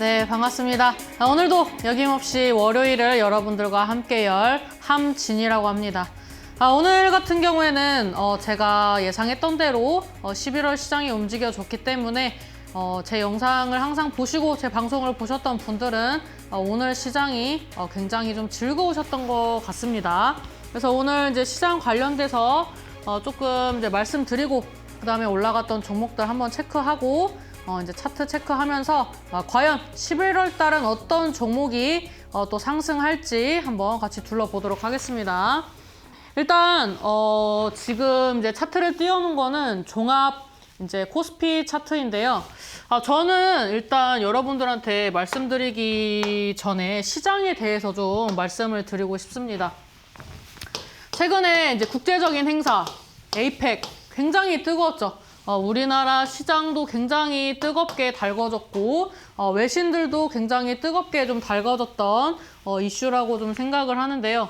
네, 반갑습니다. 오늘도 여김없이 월요일을 여러분들과 함께 열 함진이라고 합니다. 오늘 같은 경우에는 제가 예상했던 대로 11월 시장이 움직여졌기 때문에 제 영상을 항상 보시고 제 방송을 보셨던 분들은 오늘 시장이 굉장히 좀 즐거우셨던 것 같습니다. 그래서 오늘 이제 시장 관련돼서 조금 이제 말씀드리고 그다음에 올라갔던 종목들 한번 체크하고 이제 차트 체크하면서 과연 11월 달은 어떤 종목이 또 상승할지 한번 같이 둘러보도록 하겠습니다. 일단 지금 이제 차트를 띄워놓은 거는 종합 이제 코스피 차트인데요. 저는 일단 여러분들한테 말씀드리기 전에 시장에 대해서 좀 말씀을 드리고 싶습니다. 최근에 이제 국제적인 행사, 에이펙 굉장히 뜨거웠죠. 우리나라 시장도 굉장히 뜨겁게 달궈졌고 외신들도 굉장히 뜨겁게 좀 달궈졌던 이슈라고 좀 생각을 하는데요.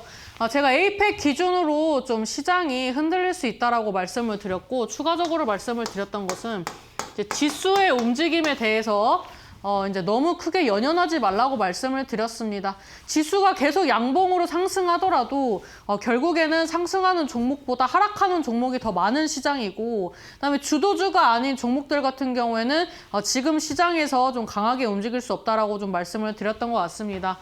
제가 에이펙 기준으로 좀 시장이 흔들릴 수 있다라고 말씀을 드렸고 추가적으로 말씀을 드렸던 것은 이제 지수의 움직임에 대해서 이제 너무 크게 연연하지 말라고 말씀을 드렸습니다. 지수가 계속 양봉으로 상승하더라도 결국에는 상승하는 종목보다 하락하는 종목이 더 많은 시장이고 그다음에 주도주가 아닌 종목들 같은 경우에는 지금 시장에서 좀 강하게 움직일 수 없다라고 좀 말씀을 드렸던 것 같습니다.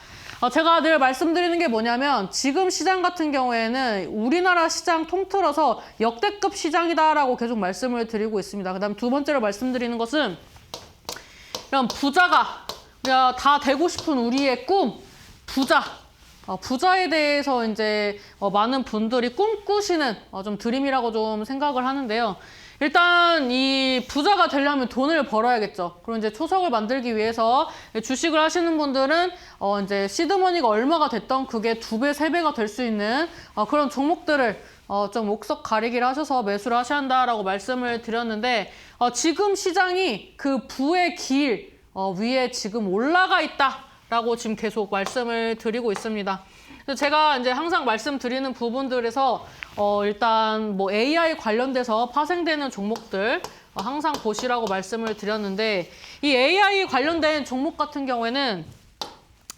제가 늘 말씀드리는 게 뭐냐면 지금 시장 같은 경우에는 우리나라 시장 통틀어서 역대급 시장이다라고 계속 말씀을 드리고 있습니다. 그다음 두 번째로 말씀드리는 것은 이런 부자가 다 되고 싶은 우리의 꿈, 부자. 부자에 대해서 이제 많은 분들이 꿈꾸시는 좀 드림이라고 좀 생각을 하는데요. 일단 이 부자가 되려면 돈을 벌어야겠죠. 그리고 이제 초석을 만들기 위해서 주식을 하시는 분들은 이제 시드머니가 얼마가 됐던 그게 2배, 3배가 될 수 있는 그런 종목들을 좀 옥석 가리기를 하셔서 매수를 하셔야 한다라고 말씀을 드렸는데 지금 시장이 그 부의 길 위에 지금 올라가 있다라고 지금 계속 말씀을 드리고 있습니다. 그래서 제가 이제 항상 말씀드리는 부분들에서 일단 뭐 AI 관련돼서 파생되는 종목들 항상 보시라고 말씀을 드렸는데 이 AI 관련된 종목 같은 경우에는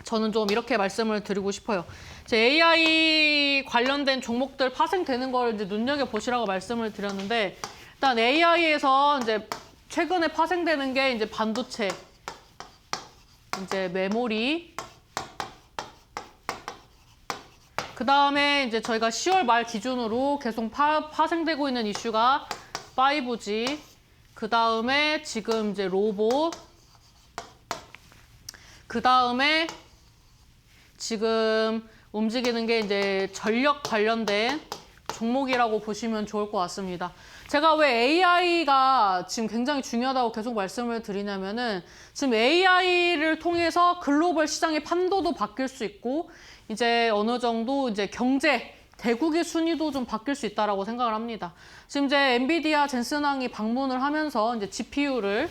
저는 좀 이렇게 말씀을 드리고 싶어요. AI 관련된 종목들 파생되는 걸 이제 눈여겨보시라고 말씀을 드렸는데, 일단 AI에서 이제 최근에 파생되는 게 이제 반도체, 이제 메모리, 그 다음에 이제 저희가 10월 말 기준으로 계속 파생되고 있는 이슈가 5G, 그 다음에 지금 이제 로봇, 그 다음에 지금 움직이는 게 이제 전력 관련된 종목이라고 보시면 좋을 것 같습니다. 제가 왜 AI가 지금 굉장히 중요하다고 계속 말씀을 드리냐면은 지금 AI를 통해서 글로벌 시장의 판도도 바뀔 수 있고 이제 어느 정도 이제 경제 대국의 순위도 좀 바뀔 수 있다라고 생각을 합니다. 지금 이제 엔비디아 젠슨왕이 방문을 하면서 이제 GPU를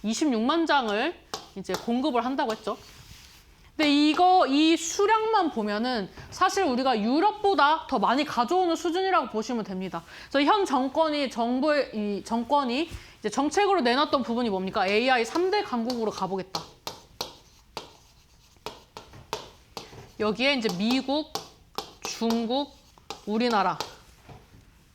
26만 장을 이제 공급을 한다고 했죠. 근데 이 수량만 보면은 사실 우리가 유럽보다 더 많이 가져오는 수준이라고 보시면 됩니다. 그래서 현 정권이 정권이 이제 정책으로 내놨던 부분이 뭡니까? AI 3대 강국으로 가보겠다. 여기에 이제 미국, 중국, 우리나라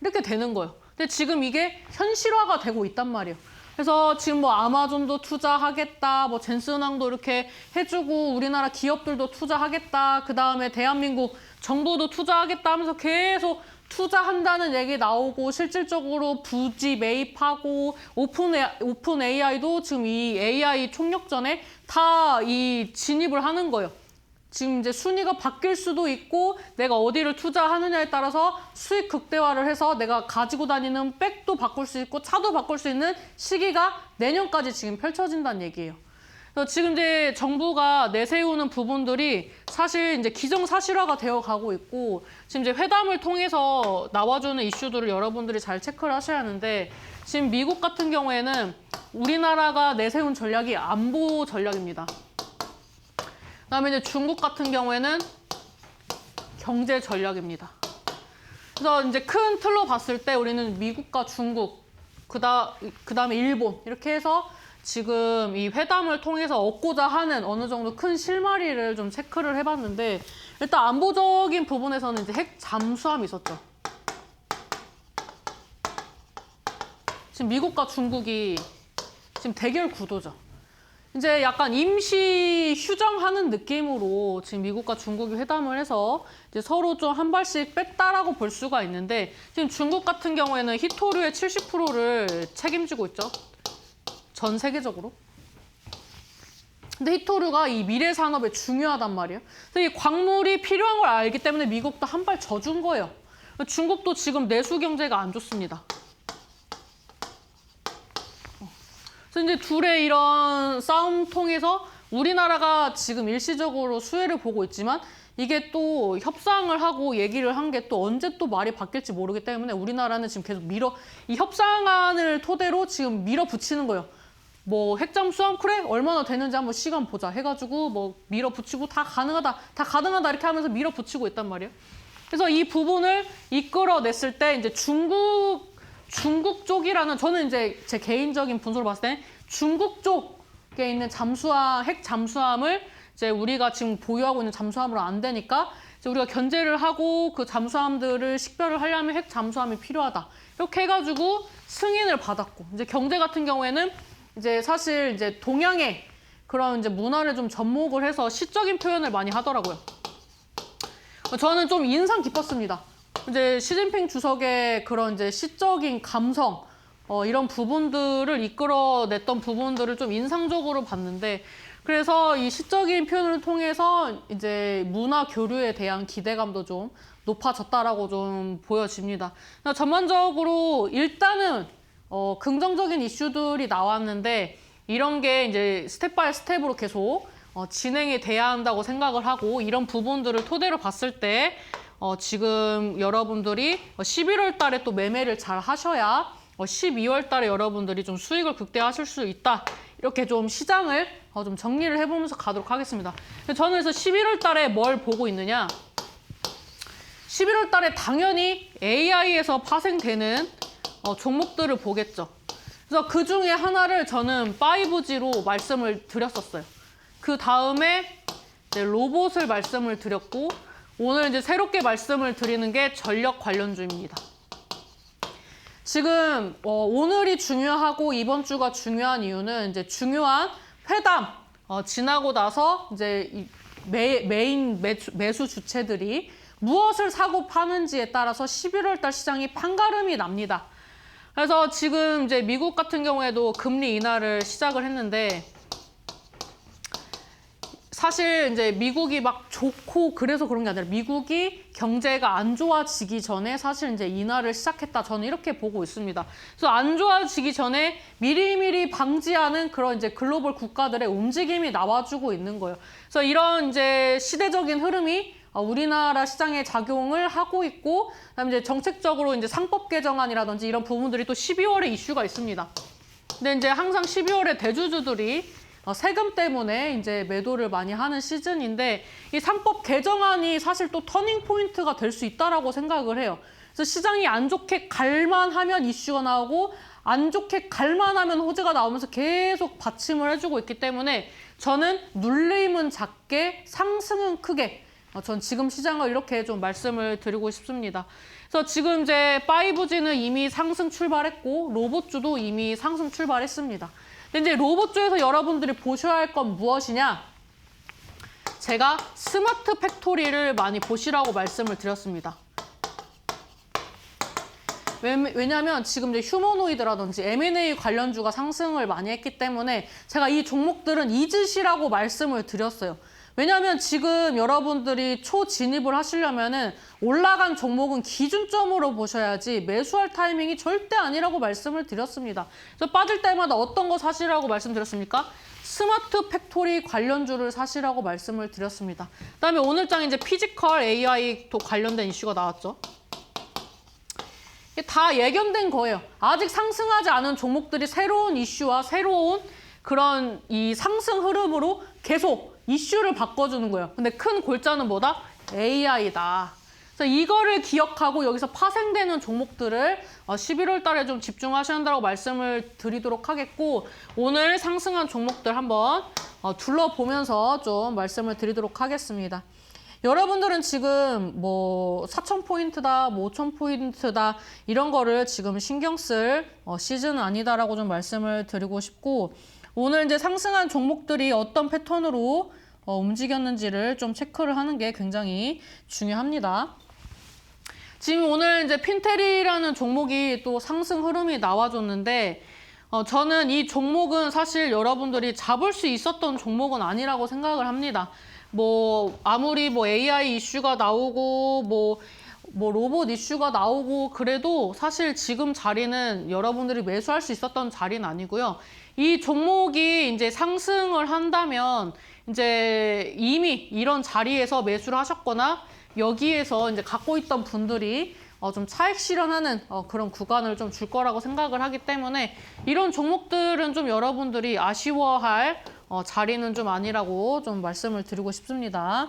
이렇게 되는 거예요. 근데 지금 이게 현실화가 되고 있단 말이에요. 그래서 지금 뭐 아마존도 투자하겠다, 뭐 젠슨왕도 이렇게 해주고 우리나라 기업들도 투자하겠다, 그 다음에 대한민국 정부도 투자하겠다 하면서 계속 투자한다는 얘기 나오고 실질적으로 부지 매입하고 오픈 AI도 지금 이 AI 총력전에 다 이 진입을 하는 거예요. 지금 이제 순위가 바뀔 수도 있고 내가 어디를 투자하느냐에 따라서 수익 극대화를 해서 내가 가지고 다니는 백도 바꿀 수 있고 차도 바꿀 수 있는 시기가 내년까지 지금 펼쳐진다는 얘기예요. 그래서 지금 이제 정부가 내세우는 부분들이 사실 이제 기정사실화가 되어 가고 있고 지금 이제 회담을 통해서 나와주는 이슈들을 여러분들이 잘 체크를 하셔야 하는데 지금 미국 같은 경우에는 우리나라가 내세운 전략이 안보 전략입니다. 그다음에 이제 중국 같은 경우에는 경제 전략입니다. 그래서 이제 큰 틀로 봤을 때 우리는 미국과 중국, 그다음에 일본 이렇게 해서 지금 이 회담을 통해서 얻고자 하는 어느 정도 큰 실마리를 좀 체크를 해봤는데, 일단 안보적인 부분에서는 이제 핵 잠수함이 있었죠. 지금 미국과 중국이 지금 대결 구도죠. 이제 약간 임시 휴정하는 느낌으로 지금 미국과 중국이 회담을 해서 이제 서로 좀 한 발씩 뺐다라고 볼 수가 있는데, 지금 중국 같은 경우에는 희토류의 70%를 책임지고 있죠. 전 세계적으로. 근데 희토류가 이 미래 산업에 중요하단 말이에요. 그래서 이 광물이 필요한 걸 알기 때문에 미국도 한 발 져준 거예요. 중국도 지금 내수 경제가 안 좋습니다. 그래서 이제 둘의 이런 싸움 통해서 우리나라가 지금 일시적으로 수혜를 보고 있지만, 이게 또 협상을 하고 얘기를 한 게 또 언제 또 말이 바뀔지 모르기 때문에 우리나라는 지금 계속 이 협상안을 토대로 지금 밀어붙이는 거예요. 뭐 핵잠수함 그래 얼마나 되는지 한번 시간 보자 해가지고 뭐 밀어붙이고 다 가능하다 이렇게 하면서 밀어붙이고 있단 말이에요. 그래서 이 부분을 이끌어냈을 때 이제 중국 쪽이라는, 저는 이제 제 개인적인 분석으로 봤을 때 중국 쪽에 있는 핵 잠수함을 이제 우리가 지금 보유하고 있는 잠수함으로 안 되니까 이제 우리가 견제를 하고 그 잠수함들을 식별을 하려면 핵 잠수함이 필요하다. 이렇게 해가지고 승인을 받았고, 이제 경제 같은 경우에는 이제 사실 이제 동양의 그런 이제 문화를 좀 접목을 해서 시적인 표현을 많이 하더라고요. 저는 좀 인상 깊었습니다. 이제 시진핑 주석의 그런 이제 시적인 감성, 이런 부분들을 이끌어냈던 부분들을 좀 인상적으로 봤는데, 그래서 이 시적인 표현을 통해서 이제 문화 교류에 대한 기대감도 좀 높아졌다라고 좀 보여집니다. 전반적으로 일단은 긍정적인 이슈들이 나왔는데, 이런 게 이제 스텝 바이 스텝으로 계속 진행이 돼야 한다고 생각을 하고, 이런 부분들을 토대로 봤을 때 지금 여러분들이 11월 달에 또 매매를 잘 하셔야 12월 달에 여러분들이 좀 수익을 극대화하실 수 있다. 이렇게 좀 시장을 좀 정리를 해보면서 가도록 하겠습니다. 저는 그래서 11월 달에 뭘 보고 있느냐. 11월 달에 당연히 AI에서 파생되는 종목들을 보겠죠. 그래서 그 중에 하나를 저는 5G로 말씀을 드렸었어요. 그 다음에 로봇을 말씀을 드렸고, 오늘 이제 새롭게 말씀을 드리는 게 전력 관련주입니다. 지금 오늘이 중요하고 이번 주가 중요한 이유는 이제 중요한 회담 지나고 나서 이제 메인 매수 주체들이 무엇을 사고 파는지에 따라서 11월 달 시장이 판가름이 납니다. 그래서 지금 이제 미국 같은 경우에도 금리 인하를 시작을 했는데, 사실 이제 미국이 막 좋고 그래서 그런 게 아니라 미국이 경제가 안 좋아지기 전에 사실 이제 인하를 시작했다. 저는 이렇게 보고 있습니다. 그래서 안 좋아지기 전에 미리미리 방지하는 그런 이제 글로벌 국가들의 움직임이 나와주고 있는 거예요. 그래서 이런 이제 시대적인 흐름이 우리나라 시장에 작용을 하고 있고, 그다음에 이제 정책적으로 이제 상법 개정안이라든지 이런 부분들이 또 12월에 이슈가 있습니다. 근데 이제 항상 12월에 대주주들이 세금 때문에 이제 매도를 많이 하는 시즌인데, 이 상법 개정안이 사실 또 터닝 포인트가 될 수 있다라고 생각을 해요. 그래서 시장이 안 좋게 갈만하면 이슈가 나오고, 안 좋게 갈만하면 호재가 나오면서 계속 받침을 해주고 있기 때문에, 저는 눌림은 작게 상승은 크게, 전 지금 시장을 이렇게 좀 말씀을 드리고 싶습니다. 그래서 지금 이제 5G는 이미 상승 출발했고, 로봇주도 이미 상승 출발했습니다. 근데 이제 로봇주에서 여러분들이 보셔야 할 건 무엇이냐? 제가 스마트 팩토리를 많이 보시라고 말씀을 드렸습니다. 왜냐하면 지금 이제 휴머노이드라든지 M&A 관련주가 상승을 많이 했기 때문에 제가 이 종목들은 잊으시라고 말씀을 드렸어요. 왜냐하면 지금 여러분들이 초진입을 하시려면은 올라간 종목은 기준점으로 보셔야지 매수할 타이밍이 절대 아니라고 말씀을 드렸습니다. 그래서 빠질 때마다 어떤 거 사시라고 말씀드렸습니까? 스마트 팩토리 관련주를 사시라고 말씀을 드렸습니다. 그다음에 오늘장 이제 피지컬 AI도 관련된 이슈가 나왔죠. 이게 다 예견된 거예요. 아직 상승하지 않은 종목들이 새로운 이슈와 새로운 그런 이 상승 흐름으로 계속 이슈를 바꿔주는 거예요. 근데 큰 골자는 뭐다? AI다. 그래서 이거를 기억하고 여기서 파생되는 종목들을 11월 달에 좀 집중하셔야 한다고 말씀을 드리도록 하겠고, 오늘 상승한 종목들 한번 둘러보면서 좀 말씀을 드리도록 하겠습니다. 여러분들은 지금 뭐 4,000포인트다, 뭐 5,000포인트다 이런 거를 지금 신경 쓸 시즌은 아니다라고 좀 말씀을 드리고 싶고, 오늘 이제 상승한 종목들이 어떤 패턴으로 움직였는지를 좀 체크를 하는 게 굉장히 중요합니다. 지금 오늘 이제 핀테리라는 종목이 또 상승 흐름이 나와줬는데, 저는 이 종목은 사실 여러분들이 잡을 수 있었던 종목은 아니라고 생각을 합니다. 뭐 아무리 뭐 AI 이슈가 나오고 뭐 로봇 이슈가 나오고 그래도 사실 지금 자리는 여러분들이 매수할 수 있었던 자리는 아니고요. 이 종목이 이제 상승을 한다면 이제 이미 이런 자리에서 매수를 하셨거나 여기에서 이제 갖고 있던 분들이 좀 차익 실현하는 그런 구간을 좀 줄 거라고 생각을 하기 때문에 이런 종목들은 좀 여러분들이 아쉬워할 자리는 좀 아니라고 좀 말씀을 드리고 싶습니다.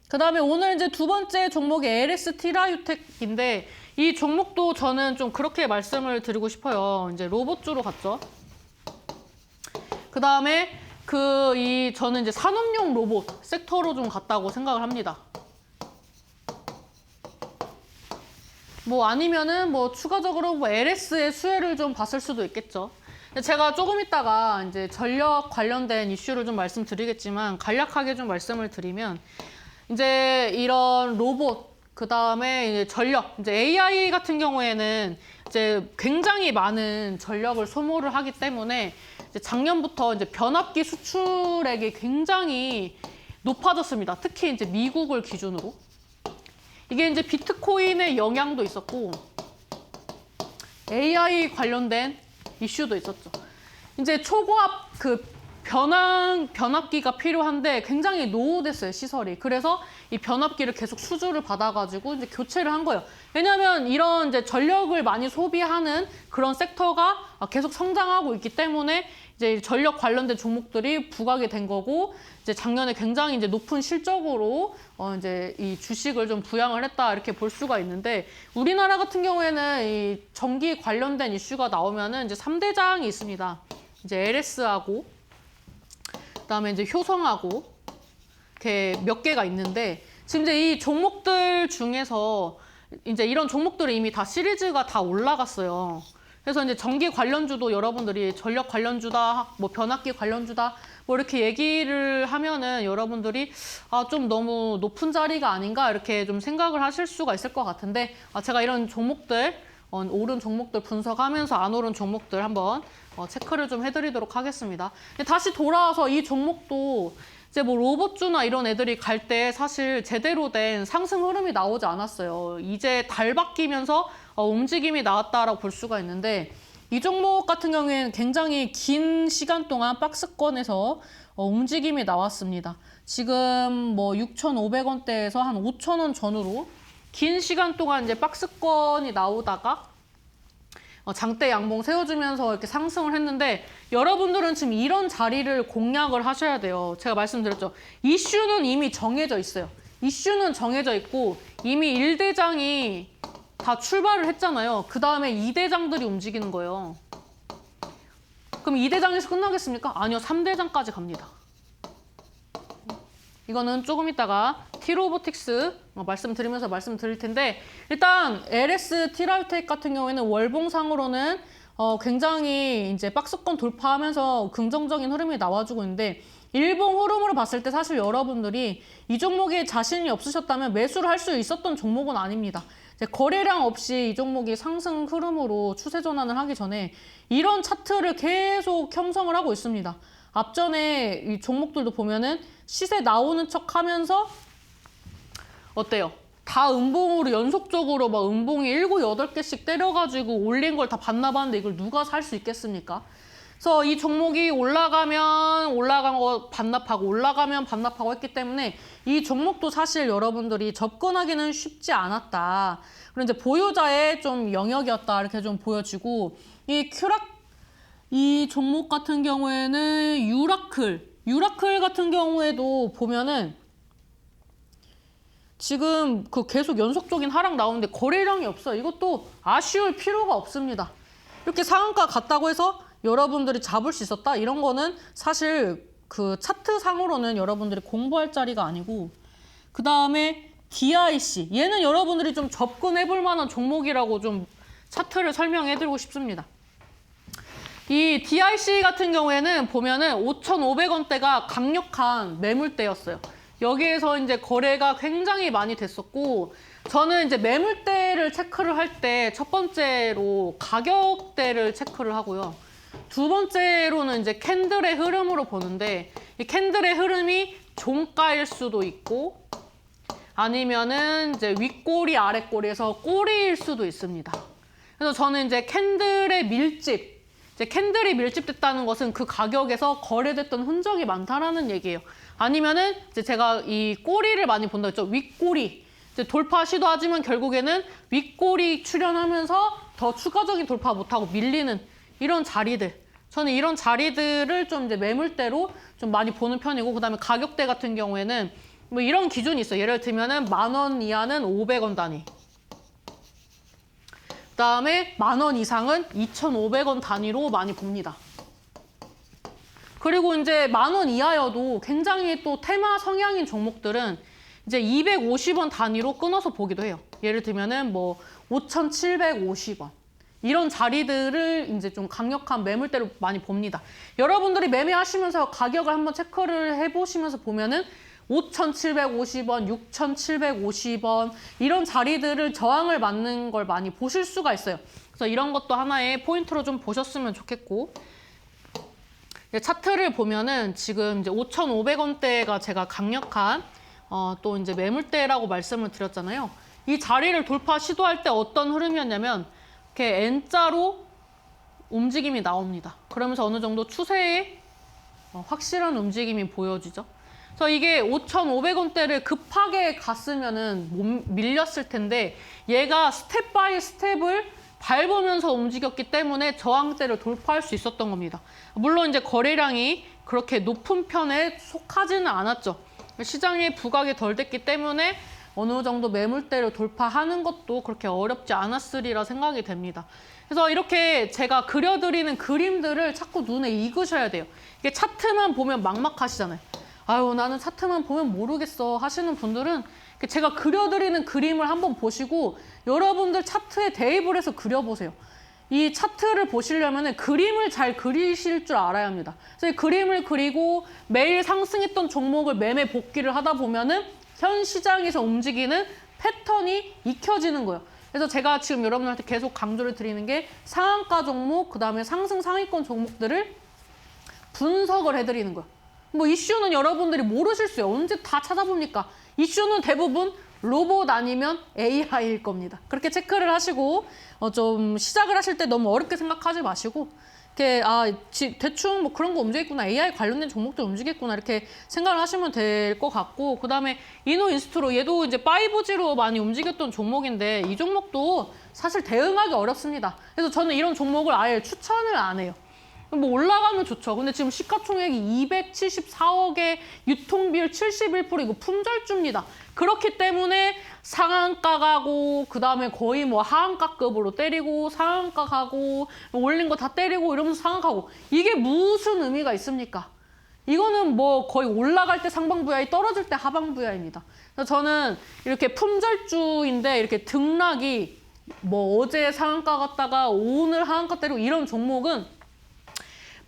그 다음에 오늘 이제 두 번째 종목이 LS 티라유텍인데, 이 종목도 저는 좀 그렇게 말씀을 드리고 싶어요. 이제 로봇주로 갔죠. 그 다음에 저는 이제 산업용 로봇 섹터로 좀 갔다고 생각을 합니다. 뭐 아니면은 뭐 추가적으로 뭐 LS의 수혜를 좀 봤을 수도 있겠죠. 제가 조금 있다가 이제 전력 관련된 이슈를 좀 말씀드리겠지만, 간략하게 좀 말씀을 드리면, 이제 이런 로봇, 그 다음에 이제 전력, 이제 AI 같은 경우에는 이제 굉장히 많은 전력을 소모를 하기 때문에 이제 작년부터 이제 변압기 수출액이 굉장히 높아졌습니다. 특히 이제 미국을 기준으로. 이게 이제 비트코인의 영향도 있었고, AI 관련된 이슈도 있었죠. 이제 초고압 변압기가 필요한데 굉장히 노후됐어요, 시설이. 그래서 이 변압기를 계속 수주를 받아가지고 이제 교체를 한 거예요. 왜냐하면 이런 이제 전력을 많이 소비하는 그런 섹터가 계속 성장하고 있기 때문에 이제 전력 관련된 종목들이 부각이 된 거고, 이제 작년에 굉장히 이제 높은 실적으로 이제 이 주식을 좀 부양을 했다 이렇게 볼 수가 있는데, 우리나라 같은 경우에는 이 전기 관련된 이슈가 나오면은 이제 3대장이 있습니다. 이제 LS하고 그다음에 이제 효성하고 이렇게 몇 개가 있는데, 지금 이제 이 종목들 중에서 이제 이런 종목들이 이미 다 시리즈가 다 올라갔어요. 그래서 이제 전기 관련주도 여러분들이 전력 관련주다, 뭐 변압기 관련주다, 뭐 이렇게 얘기를 하면은 여러분들이 좀 너무 높은 자리가 아닌가 이렇게 좀 생각을 하실 수가 있을 것 같은데, 제가 이런 종목들, 오른 종목들 분석하면서 안 오른 종목들 한번 체크를 좀 해드리도록 하겠습니다. 다시 돌아와서 이 종목도 이제 뭐 로봇주나 이런 애들이 갈 때 사실 제대로 된 상승 흐름이 나오지 않았어요. 이제 달 바뀌면서 움직임이 나왔다라고 볼 수가 있는데, 이 종목 같은 경우에는 굉장히 긴 시간 동안 박스권에서 움직임이 나왔습니다. 지금 뭐 6,500원대에서 한 5,000원 전후로 긴 시간 동안 이제 박스권이 나오다가 장대 양봉 세워주면서 이렇게 상승을 했는데, 여러분들은 지금 이런 자리를 공략을 하셔야 돼요. 제가 말씀드렸죠. 이슈는 이미 정해져 있어요. 이슈는 정해져 있고 이미 1대장이 다 출발을 했잖아요. 그 다음에 2대장들이 움직이는 거예요. 그럼 2대장에서 끝나겠습니까? 아니요, 3대장까지 갑니다. 이거는 조금 있다가 T로보틱스 말씀드리면서 말씀드릴 텐데, 일단 LS 티라유텍 같은 경우에는 월봉상으로는 굉장히 이제 박스권 돌파하면서 긍정적인 흐름이 나와주고 있는데, 일봉 흐름으로 봤을 때 사실 여러분들이 이 종목에 자신이 없으셨다면 매수를 할 수 있었던 종목은 아닙니다. 이제 거래량 없이 이 종목이 상승 흐름으로 추세 전환을 하기 전에 이런 차트를 계속 형성을 하고 있습니다. 앞전에 이 종목들도 보면은 시세 나오는 척 하면서 어때요? 다 음봉으로 연속적으로 막 음봉이 7, 8개씩 때려가지고 올린 걸 다 반납하는데 이걸 누가 살 수 있겠습니까? 그래서 이 종목이 올라가면 올라간 거 반납하고 올라가면 반납하고 했기 때문에 이 종목도 사실 여러분들이 접근하기는 쉽지 않았다. 그리고 이제 보유자의 좀 영역이었다 이렇게 좀 보여지고, 이 종목 같은 경우에는 유라클 같은 경우에도 보면은 지금 그 계속 연속적인 하락 나오는데 거래량이 없어요. 이것도 아쉬울 필요가 없습니다. 이렇게 상한가 갔다고 해서 여러분들이 잡을 수 있었다? 이런 거는 사실 그 차트 상으로는 여러분들이 공부할 자리가 아니고, 그 다음에 DIC. 얘는 여러분들이 좀 접근해 볼 만한 종목이라고 좀 차트를 설명해 드리고 싶습니다. 이 DIC 같은 경우에는 보면은 5,500원대가 강력한 매물대였어요. 여기에서 이제 거래가 굉장히 많이 됐었고, 저는 이제 매물대를 체크를 할 때 첫 번째로 가격대를 체크를 하고요. 두 번째로는 이제 캔들의 흐름으로 보는데, 이 캔들의 흐름이 종가일 수도 있고, 아니면은 이제 윗꼬리, 아랫꼬리에서 꼬리일 수도 있습니다. 그래서 저는 이제 캔들의 밀집, 이제 캔들이 밀집됐다는 것은 그 가격에서 거래됐던 흔적이 많다라는 얘기예요. 아니면은 이제 제가 이 꼬리를 많이 본다 했죠. 윗꼬리. 이제 돌파 시도하지만 결국에는 윗꼬리 출현하면서 더 추가적인 돌파 못하고 밀리는 이런 자리들. 저는 이런 자리들을 좀 이제 매물대로 좀 많이 보는 편이고, 그다음에 가격대 같은 경우에는 뭐 이런 기준이 있어요. 예를 들면은 10,000원 이하는 500원 단위. 그다음에 10,000원 이상은 2,500원 단위로 많이 봅니다. 그리고 이제 10,000원 이하여도 굉장히 또 테마 성향인 종목들은 이제 250원 단위로 끊어서 보기도 해요. 예를 들면은 뭐 5,750원. 이런 자리들을 이제 좀 강력한 매물대로 많이 봅니다. 여러분들이 매매하시면서 가격을 한번 체크를 해보시면서 보면은 5,750원, 6,750원 이런 자리들을 저항을 맞는 걸 많이 보실 수가 있어요. 그래서 이런 것도 하나의 포인트로 좀 보셨으면 좋겠고, 차트를 보면은 지금 이제 5,500원대가 제가 강력한 또 이제 매물대라고 말씀을 드렸잖아요. 이 자리를 돌파 시도할 때 어떤 흐름이었냐면 이렇게 N자로 움직임이 나옵니다. 그러면서 어느 정도 추세에 확실한 움직임이 보여지죠. 그래서 이게 5,500원대를 급하게 갔으면은 못 밀렸을 텐데, 얘가 스텝 바이 스텝을 밟으면서 움직였기 때문에 저항대를 돌파할 수 있었던 겁니다. 물론 이제 거래량이 그렇게 높은 편에 속하지는 않았죠. 시장에 부각이 덜 됐기 때문에 어느 정도 매물대를 돌파하는 것도 그렇게 어렵지 않았으리라 생각이 됩니다. 그래서 이렇게 제가 그려드리는 그림들을 자꾸 눈에 익으셔야 돼요. 이게 차트만 보면 막막하시잖아요. 아유, 나는 차트만 보면 모르겠어 하시는 분들은 제가 그려드리는 그림을 한번 보시고 여러분들 차트에 대입을 해서 그려보세요. 이 차트를 보시려면 그림을 잘 그리실 줄 알아야 합니다. 그래서 이 그림을 그리고 매일 상승했던 종목을 매매 복귀를 하다 보면은 현 시장에서 움직이는 패턴이 익혀지는 거예요. 그래서 제가 지금 여러분한테 계속 강조를 드리는 게 상한가 종목, 그 다음에 상승 상위권 종목들을 분석을 해드리는 거예요. 뭐 이슈는 여러분들이 모르실 수 있어요. 언제 다 찾아봅니까? 이슈는 대부분 로봇 아니면 AI일 겁니다. 그렇게 체크를 하시고 좀 시작을 하실 때 너무 어렵게 생각하지 마시고 이렇게 대충 뭐 그런 거 움직이겠구나, AI 관련된 종목들 움직이겠구나 이렇게 생각을 하시면 될 것 같고, 그 다음에 이노인스트로 얘도 이제 5G로 많이 움직였던 종목인데 이 종목도 사실 대응하기 어렵습니다. 그래서 저는 이런 종목을 아예 추천을 안 해요. 뭐 올라가면 좋죠. 근데 지금 시가총액이 274억에 유통비율 71% 이거 품절주입니다. 그렇기 때문에 상한가 가고 그 다음에 거의 뭐 하한가급으로 때리고 상한가 가고 올린 거 다 때리고 이러면서 상한가고, 이게 무슨 의미가 있습니까? 이거는 뭐 거의 올라갈 때 상방부야이, 떨어질 때 하방부야입니다. 그래서 저는 이렇게 품절주인데 이렇게 등락이 뭐 어제 상한가 갔다가 오늘 하한가 때리고 이런 종목은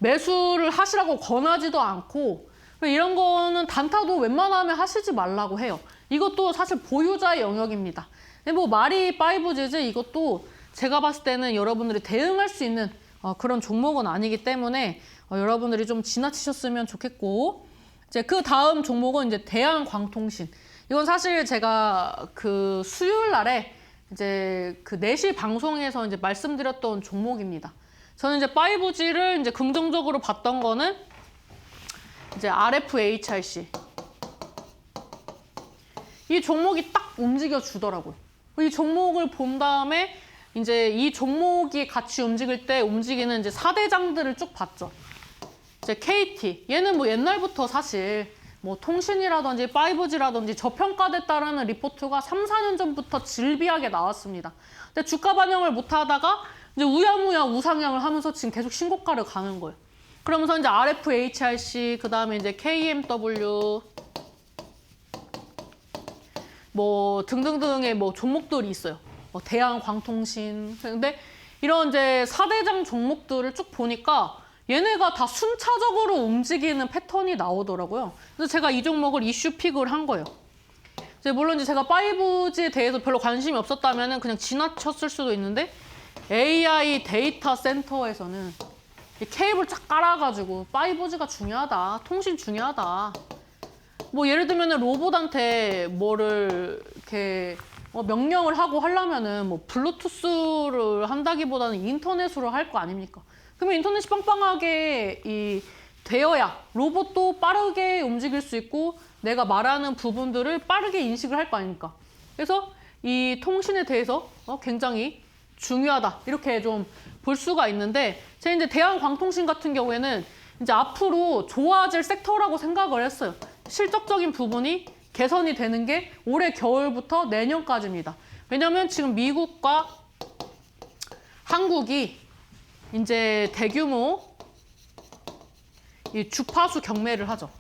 매수를 하시라고 권하지도 않고, 이런 거는 단타도 웬만하면 하시지 말라고 해요. 이것도 사실 보유자의 영역입니다. 근데 뭐 마리 5G즈 이것도 제가 봤을 때는 여러분들이 대응할 수 있는 그런 종목은 아니기 때문에 여러분들이 좀 지나치셨으면 좋겠고, 이제 그 다음 종목은 이제 대한광통신. 이건 사실 제가 그 수요일 날에 이제 그 4시 방송에서 이제 말씀드렸던 종목입니다. 저는 이제 5G를 이제 긍정적으로 봤던 거는 이제 RFHIC. 이 종목이 딱 움직여 주더라고요. 이 종목을 본 다음에 이제 이 종목이 같이 움직일 때 움직이는 이제 4대장들을 쭉 봤죠. 이제 KT. 얘는 뭐 옛날부터 사실 뭐 통신이라든지 5G라든지 저평가됐다라는 리포트가 3, 4년 전부터 질비하게 나왔습니다. 근데 주가 반영을 못 하다가 이제 우야무야 우상향을 하면서 지금 계속 신고가를 가는 거예요. 그러면서 이제 RFHRC, 그 다음에 이제 KMW, 뭐 등등등의 뭐 종목들이 있어요. 뭐 대한광통신. 근데 이런 이제 4대장 종목들을 쭉 보니까 얘네가 다 순차적으로 움직이는 패턴이 나오더라고요. 그래서 제가 이 종목을 이슈 픽을 한 거예요. 이제 물론 이제 제가 5G에 대해서 별로 관심이 없었다면 그냥 지나쳤을 수도 있는데 AI 데이터 센터에서는 이 케이블 쫙 깔아가지고 5G가 중요하다, 통신 중요하다. 뭐 예를 들면 로봇한테 뭐를 이렇게 명령을 하고 하려면은 뭐 블루투스를 한다기보다는 인터넷으로 할 거 아닙니까? 그러면 인터넷이 빵빵하게 되어야 로봇도 빠르게 움직일 수 있고 내가 말하는 부분들을 빠르게 인식을 할 거 아닙니까? 그래서 이 통신에 대해서 굉장히 중요하다 이렇게 좀 볼 수가 있는데 제가 이제 대한광통신 같은 경우에는 이제 앞으로 좋아질 섹터라고 생각을 했어요. 실적적인 부분이 개선이 되는 게 올해 겨울부터 내년까지입니다. 왜냐면 지금 미국과 한국이 이제 대규모 이 주파수 경매를 하죠.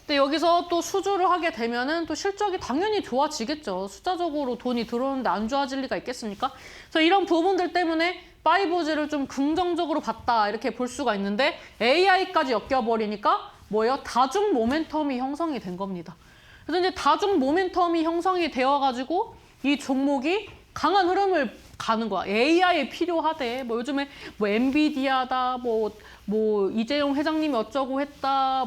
근데 여기서 또 수주를 하게 되면은 또 실적이 당연히 좋아지겠죠. 숫자적으로 돈이 들어오는데 안 좋아질 리가 있겠습니까? 그래서 이런 부분들 때문에 5G를 좀 긍정적으로 봤다 이렇게 볼 수가 있는데 AI까지 엮여버리니까 뭐예요? 다중 모멘텀이 형성이 된 겁니다. 그래서 이제 다중 모멘텀이 형성이 되어가지고 이 종목이 강한 흐름을 가는 거야. AI에 필요하대. 뭐 요즘에 뭐 엔비디아다. 뭐 이재용 회장님이 어쩌고 했다.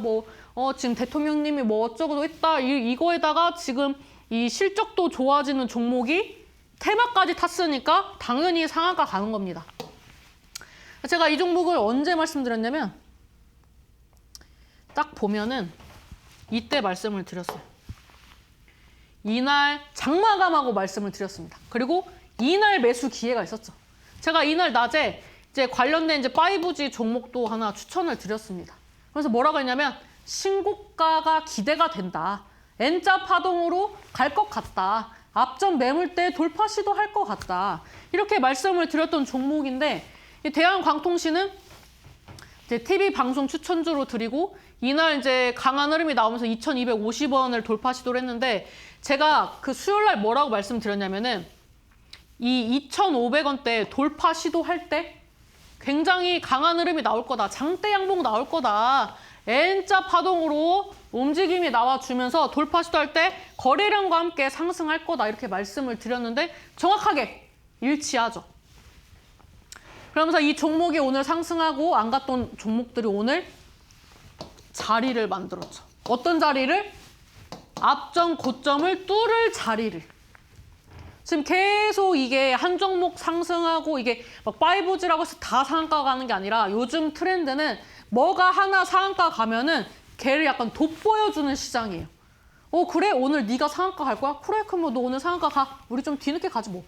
지금 대통령님이 뭐 어쩌고 했다. 이거에다가 지금 이 실적도 좋아지는 종목이 테마까지 탔으니까 당연히 상한가 가는 겁니다. 제가 이 종목을 언제 말씀드렸냐면 딱 보면은 이때 말씀을 드렸어요. 이날 장마감하고 말씀을 드렸습니다. 그리고 이날 매수 기회가 있었죠. 제가 이날 낮에 이제 관련된 이제 5G 종목도 하나 추천을 드렸습니다. 그래서 뭐라고 했냐면 신고가가 기대가 된다. N자 파동으로 갈 것 같다. 앞전 매물대 돌파 시도할 것 같다. 이렇게 말씀을 드렸던 종목인데 이 대한광통신은 이제 TV 방송 추천주로 드리고 이날 이제 강한 흐름이 나오면서 2,250원을 돌파 시도를 했는데 제가 그 수요일 날 뭐라고 말씀드렸냐면은 이 2,500원대 돌파 시도할 때 굉장히 강한 흐름이 나올 거다. 장대 양봉 나올 거다. N자 파동으로 움직임이 나와주면서 돌파 시도할 때 거래량과 함께 상승할 거다. 이렇게 말씀을 드렸는데 정확하게 일치하죠. 그러면서 이 종목이 오늘 상승하고 안 갔던 종목들이 오늘 자리를 만들었죠. 어떤 자리를? 앞전 고점을 뚫을 자리를. 지금 계속 이게 한 종목 상승하고 이게 막 5G라고 해서 다 상한가 가는 게 아니라 요즘 트렌드는 뭐가 하나 상한가 가면은 걔를 약간 돋보여주는 시장이에요. 그래? 오늘 네가 상한가 갈 거야? 그래? 그럼 뭐 너 오늘 상한가 가. 우리 좀 뒤늦게 가지 뭐.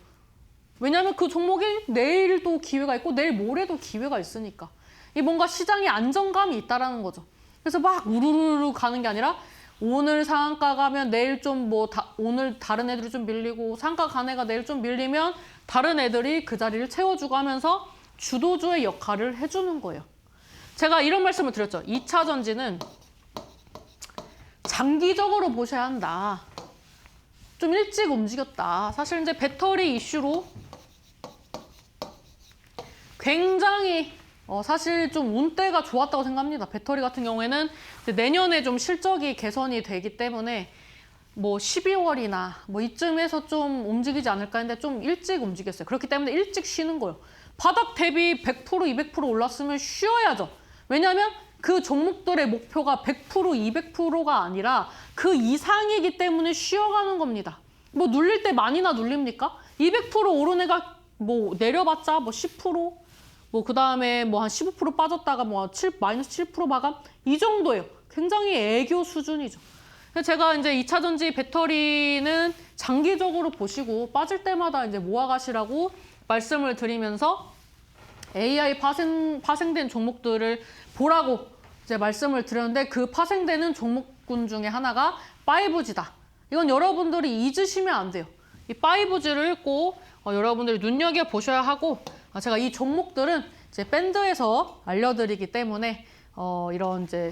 왜냐하면 그 종목이 내일도 기회가 있고 내일 모레도 기회가 있으니까. 이 뭔가 시장에 안정감이 있다라는 거죠. 그래서 막 우르르르 가는 게 아니라 오늘 상한가 가면 내일 좀 오늘 다른 애들이 좀 밀리고 상가 간 애가 내일 좀 밀리면 다른 애들이 그 자리를 채워주고 하면서 주도주의 역할을 해주는 거예요. 제가 이런 말씀을 드렸죠. 2차 전지는 장기적으로 보셔야 한다. 좀 일찍 움직였다. 사실 이제 배터리 이슈로 굉장히 사실 좀 운대가 좋았다고 생각합니다. 배터리 같은 경우에는 내년에 좀 실적이 개선이 되기 때문에 뭐 12월이나 뭐 이쯤에서 좀 움직이지 않을까 했는데 좀 일찍 움직였어요. 그렇기 때문에 일찍 쉬는 거예요. 바닥 대비 100%, 200% 올랐으면 쉬어야죠. 왜냐하면 그 종목들의 목표가 100%, 200%가 아니라 그 이상이기 때문에 쉬어가는 겁니다. 뭐 눌릴 때 많이나 눌립니까? 200% 오른 애가 뭐 내려봤자 뭐 10%, 뭐 그 다음에 뭐 한 15% 빠졌다가 뭐 마이너스 7% 마감 이 정도예요. 굉장히 애교 수준이죠. 제가 이제 2차 전지 배터리는 장기적으로 보시고 빠질 때마다 이제 모아가시라고 말씀을 드리면서 AI 파생된 종목들을 보라고 이제 말씀을 드렸는데 그 파생되는 종목군 중에 하나가 5G다. 이건 여러분들이 잊으시면 안 돼요. 이 5G를 꼭 여러분들이 눈여겨보셔야 하고 제가 이 종목들은 이제 밴드에서 알려드리기 때문에 이런 이제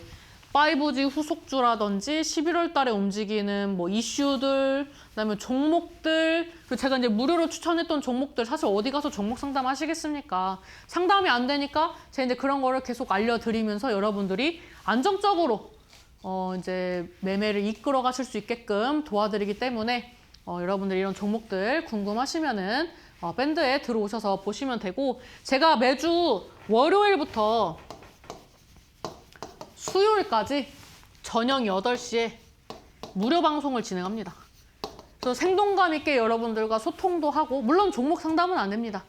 5G 후속주라든지 11월 달에 움직이는 뭐 이슈들, 그다음에 종목들, 그리고 제가 이제 무료로 추천했던 종목들 사실 어디 가서 종목 상담 하시겠습니까? 상담이 안 되니까 제가 이제 그런 거를 계속 알려드리면서 여러분들이 안정적으로 이제 매매를 이끌어 가실 수 있게끔 도와드리기 때문에 여러분들 이런 종목들 궁금하시면은 밴드에 들어오셔서 보시면 되고 제가 매주 월요일부터 수요일까지 저녁 8시에 무료 방송을 진행합니다. 그래서 생동감 있게 여러분들과 소통도 하고 물론 종목 상담은 안 됩니다.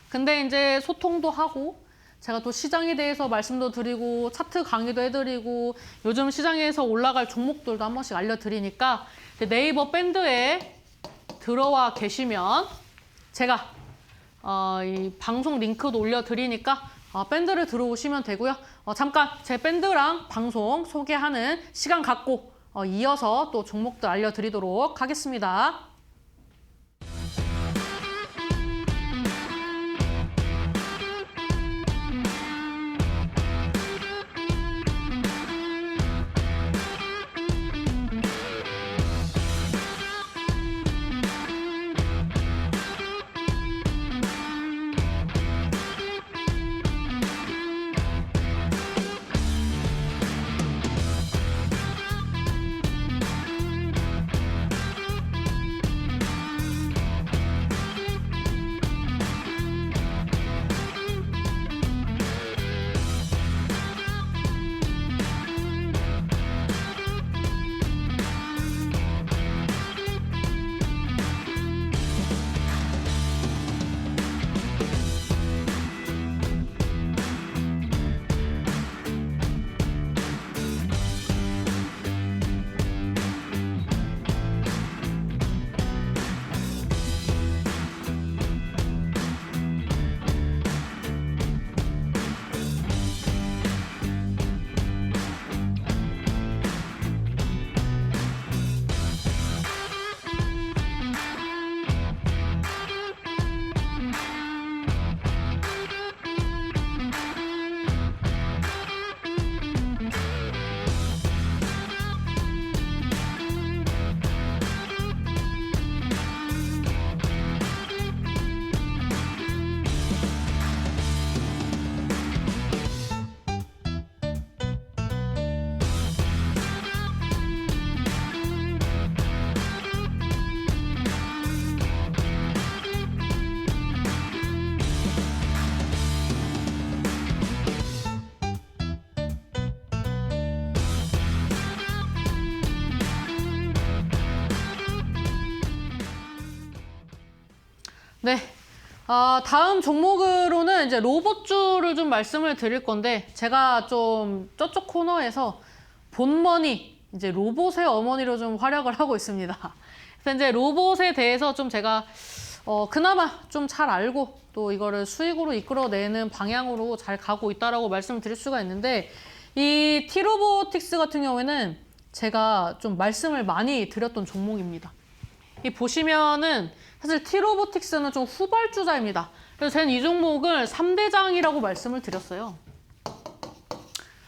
근데 이제 소통도 하고 제가 또 시장에 대해서 말씀도 드리고 차트 강의도 해드리고 요즘 시장에서 올라갈 종목들도 한 번씩 알려드리니까 네이버 밴드에 들어와 계시면 제가 이 방송 링크도 올려드리니까 밴드를 들어오시면 되고요. 잠깐 제 밴드랑 방송 소개하는 시간 갖고 이어서 또 종목들 알려드리도록 하겠습니다. 네. 다음 종목으로는 이제 로봇주를 좀 말씀을 드릴 건데, 제가 좀 저쪽 코너에서 본머니, 이제 로봇의 어머니로 좀 활약을 하고 있습니다. 그래서 이제 로봇에 대해서 좀 제가, 그나마 좀 잘 알고 또 이거를 수익으로 이끌어내는 방향으로 잘 가고 있다라고 말씀을 드릴 수가 있는데, 이 T로보틱스 같은 경우에는 제가 좀 말씀을 많이 드렸던 종목입니다. 이 보시면은 사실 T로보틱스는 좀 후발주자입니다. 그래서 저는 이 종목을 3대장이라고 말씀을 드렸어요.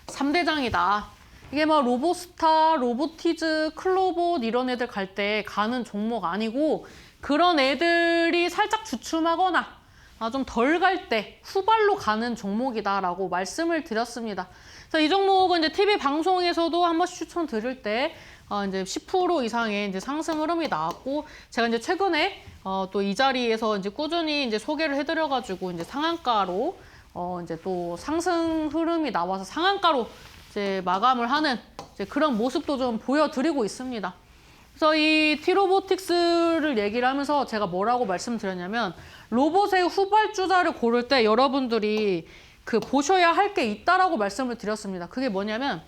3대장이다. 이게 뭐 로보스타, 로보티즈, 클로봇 이런 애들 갈 때 가는 종목 아니고 그런 애들이 살짝 주춤하거나 좀 덜 갈 때 후발로 가는 종목이다라고 말씀을 드렸습니다. 그래서 이 종목은 이제 TV 방송에서도 한 번씩 추천드릴 때 이제 10% 이상의 이제 상승 흐름이 나왔고, 제가 이제 최근에 또 이 자리에서 이제 꾸준히 이제 소개를 해드려가지고 이제 상한가로 이제 또 상승 흐름이 나와서 상한가로 이제 마감을 하는 이제 그런 모습도 좀 보여드리고 있습니다. 그래서 이 T로보틱스를 얘기를 하면서 제가 뭐라고 말씀드렸냐면, 로봇의 후발주자를 고를 때 여러분들이 보셔야 할 게 있다라고 말씀을 드렸습니다. 그게 뭐냐면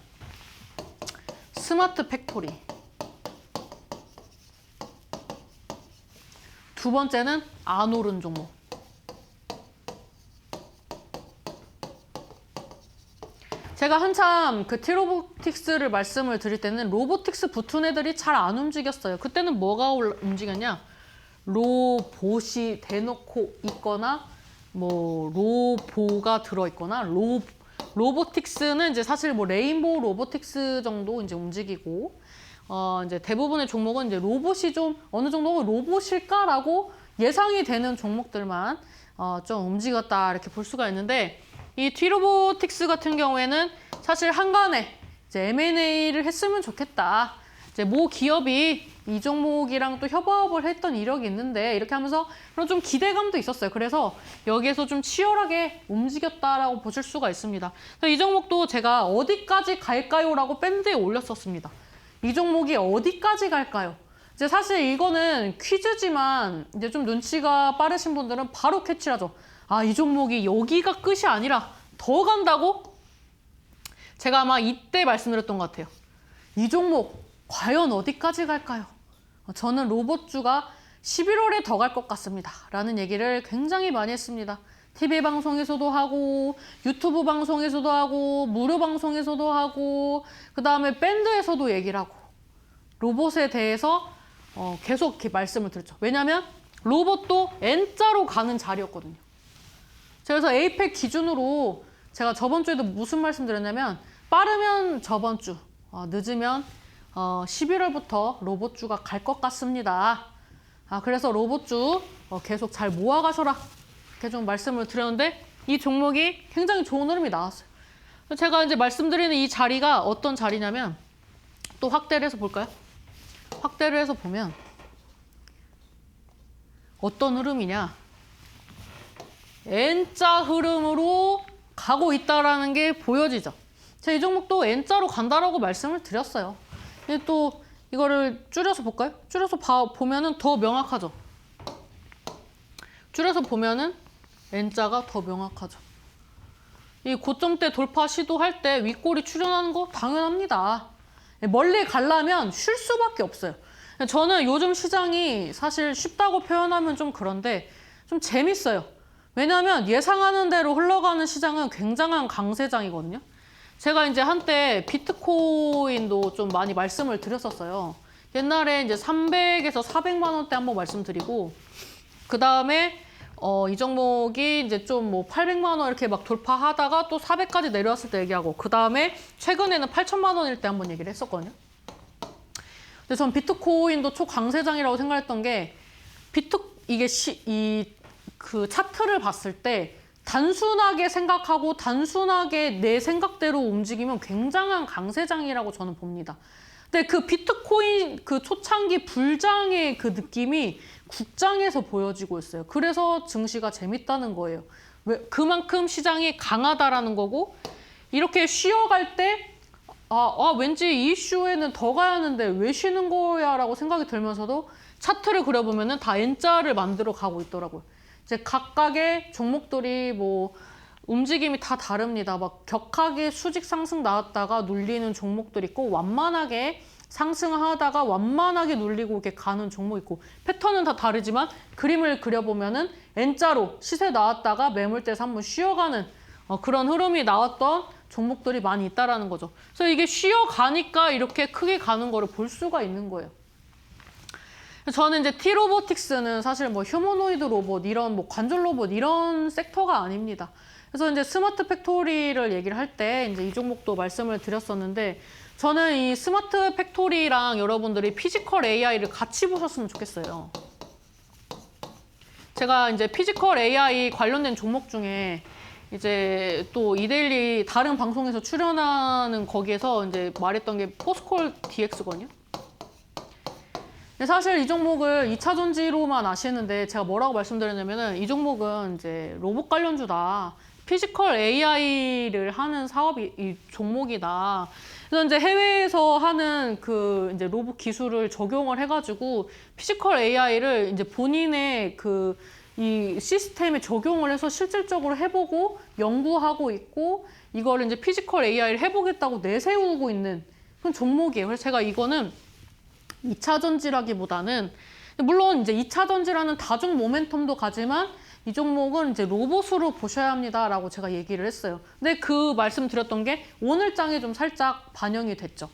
스마트 팩토리. 두 번째는 안 오른 종목. 제가 한참 그 T-로보틱스를 말씀을 드릴 때는 로보틱스 붙은 애들이 잘 안 움직였어요. 그때는 뭐가 움직였냐? 로봇이 대놓고 있거나 뭐 로보가 들어있거나 로보틱스는 이제 사실 뭐 레인보우 로보틱스 정도 이제 움직이고 이제 대부분의 종목은 이제 로봇이 좀 어느 정도 로봇일까라고 예상이 되는 종목들만 좀 움직였다 이렇게 볼 수가 있는데 이 T-로보틱스 같은 경우에는 사실 한간에 이제 M&A를 했으면 좋겠다. 이제 모 기업이 이 종목이랑 또 협업을 했던 이력이 있는데 이렇게 하면서 그런 좀 기대감도 있었어요. 그래서 여기에서 좀 치열하게 움직였다라고 보실 수가 있습니다. 이 종목도 제가 어디까지 갈까요? 라고 밴드에 올렸었습니다. 이 종목이 어디까지 갈까요? 이제 사실 이거는 퀴즈지만 이제 좀 눈치가 빠르신 분들은 바로 캐치하죠. 아, 이 종목이 여기가 끝이 아니라 더 간다고? 제가 아마 이때 말씀드렸던 것 같아요. 이 종목 과연 어디까지 갈까요? 저는 로봇주가 11월에 더 갈 것 같습니다. 라는 얘기를 굉장히 많이 했습니다. TV 방송에서도 하고 유튜브 방송에서도 하고 무료 방송에서도 하고 그 다음에 밴드에서도 얘기를 하고 로봇에 대해서 계속 이렇게 말씀을 드렸죠. 왜냐하면 로봇도 N자로 가는 자리였거든요. 그래서 에이펙 기준으로 제가 저번 주에도 무슨 말씀 드렸냐면 빠르면 저번 주, 늦으면 11월부터 로봇주가 갈 것 같습니다. 그래서 로봇주 계속 잘 모아가셔라 이렇게 좀 말씀을 드렸는데 이 종목이 굉장히 좋은 흐름이 나왔어요. 제가 이제 말씀드리는 이 자리가 어떤 자리냐면 또 확대를 해서 볼까요? 확대를 해서 보면 어떤 흐름이냐? N자 흐름으로 가고 있다라는 게 보여지죠. 제가 이 종목도 N자로 간다라고 말씀을 드렸어요. 근데 또 이거를 줄여서 볼까요? 줄여서 보면은 더 명확하죠. 줄여서 보면은 N자가 더 명확하죠. 이 고점대 돌파 시도할 때 윗골이 출현하는 거 당연합니다. 멀리 가려면 쉴 수밖에 없어요. 저는 요즘 시장이 사실 쉽다고 표현하면 좀 그런데 좀 재밌어요. 왜냐하면 예상하는 대로 흘러가는 시장은 굉장한 강세장이거든요. 제가 이제 한때 비트코인도 좀 많이 말씀을 드렸었어요. 옛날에 이제 300에서 400만 원대 한번 말씀드리고 그 다음에 이 종목이 이제 좀 뭐 800만 원 이렇게 막 돌파하다가 또 400까지 내려왔을 때 얘기하고 그 다음에 최근에는 8천만 원일 때 한번 얘기를 했었거든요. 근데 전 비트코인도 초강세장이라고 생각했던 게 이게 그 차트를 봤을 때 단순하게 생각하고 단순하게 내 생각대로 움직이면 굉장한 강세장이라고 저는 봅니다. 근데 그 비트코인 그 초창기 불장의 그 느낌이 국장에서 보여지고 있어요. 그래서 증시가 재밌다는 거예요. 그만큼 시장이 강하다라는 거고 이렇게 쉬어갈 때 왠지 이 이슈에는 더 가야 하는데 왜 쉬는 거야 라고 생각이 들면서도 차트를 그려보면 다 N자를 만들어 가고 있더라고요. 이제 각각의 종목들이 뭐 움직임이 다 다릅니다. 막 격하게 수직 상승 나왔다가 눌리는 종목들 있고 완만하게 상승하다가 완만하게 눌리고 이렇게 가는 종목 있고 패턴은 다 다르지만 그림을 그려보면은 N자로 시세 나왔다가 매물대에서 한번 쉬어가는 그런 흐름이 나왔던 종목들이 많이 있다라는 거죠. 그래서 이게 쉬어가니까 이렇게 크게 가는 거를 볼 수가 있는 거예요. 저는 이제 T-로보틱스는 사실 뭐 휴머노이드 로봇, 이런 뭐 관절 로봇 이런 섹터가 아닙니다. 그래서 이제 스마트 팩토리를 얘기를 할 때 이제 이 종목도 말씀을 드렸었는데 저는 이 스마트 팩토리랑 여러분들이 피지컬 AI를 같이 보셨으면 좋겠어요. 제가 이제 피지컬 AI 관련된 종목 중에 이제 또 이데일리 다른 방송에서 출연하는 거기에서 이제 말했던 게 포스콜 DX거든요. 사실 이 종목을 2차 전지로만 아시는데 제가 뭐라고 말씀드렸냐면은 이 종목은 이제 로봇 관련주다. 피지컬 AI를 하는 사업이 이 종목이다. 그래서 이제 해외에서 하는 그 이제 로봇 기술을 적용을 해가지고 피지컬 AI를 이제 본인의 그 이 시스템에 적용을 해서 실질적으로 해보고 연구하고 있고 이거를 이제 피지컬 AI를 해보겠다고 내세우고 있는 그런 종목이에요. 그래서 제가 이거는 2차 전지라기보다는 물론 이제 2차 전지라는 다중 모멘텀도 가지만 이 종목은 이제 로봇으로 보셔야 합니다라고 제가 얘기를 했어요. 근데 그 말씀드렸던 게 오늘 장에 좀 살짝 반영이 됐죠.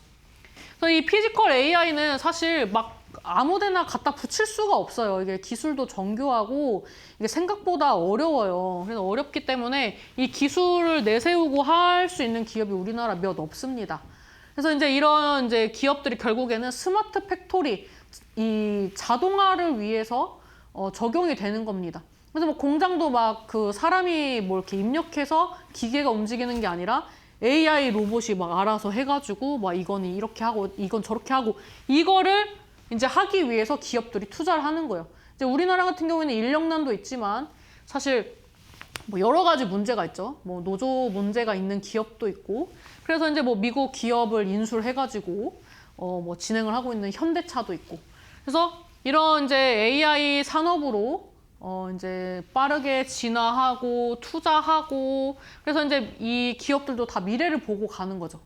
그래서 이 피지컬 AI는 사실 막 아무데나 갖다 붙일 수가 없어요. 이게 기술도 정교하고 이게 생각보다 어려워요. 그래서 어렵기 때문에 이 기술을 내세우고 할 수 있는 기업이 우리나라 몇 없습니다. 그래서 이제 이런 이제 기업들이 결국에는 스마트 팩토리, 이 자동화를 위해서 적용이 되는 겁니다. 그래서 뭐 공장도 막 그 사람이 뭐 이렇게 입력해서 기계가 움직이는 게 아니라 AI 로봇이 막 알아서 해가지고 막 이거는 이렇게 하고 이건 저렇게 하고 이거를 이제 하기 위해서 기업들이 투자를 하는 거예요. 이제 우리나라 같은 경우에는 인력난도 있지만 사실 뭐 여러 가지 문제가 있죠. 뭐 노조 문제가 있는 기업도 있고 그래서 이제 뭐 미국 기업을 인수를 해가지고 뭐 진행을 하고 있는 현대차도 있고 그래서 이런 이제 AI 산업으로 이제 빠르게 진화하고 투자하고 그래서 이제 이 기업들도 다 미래를 보고 가는 거죠.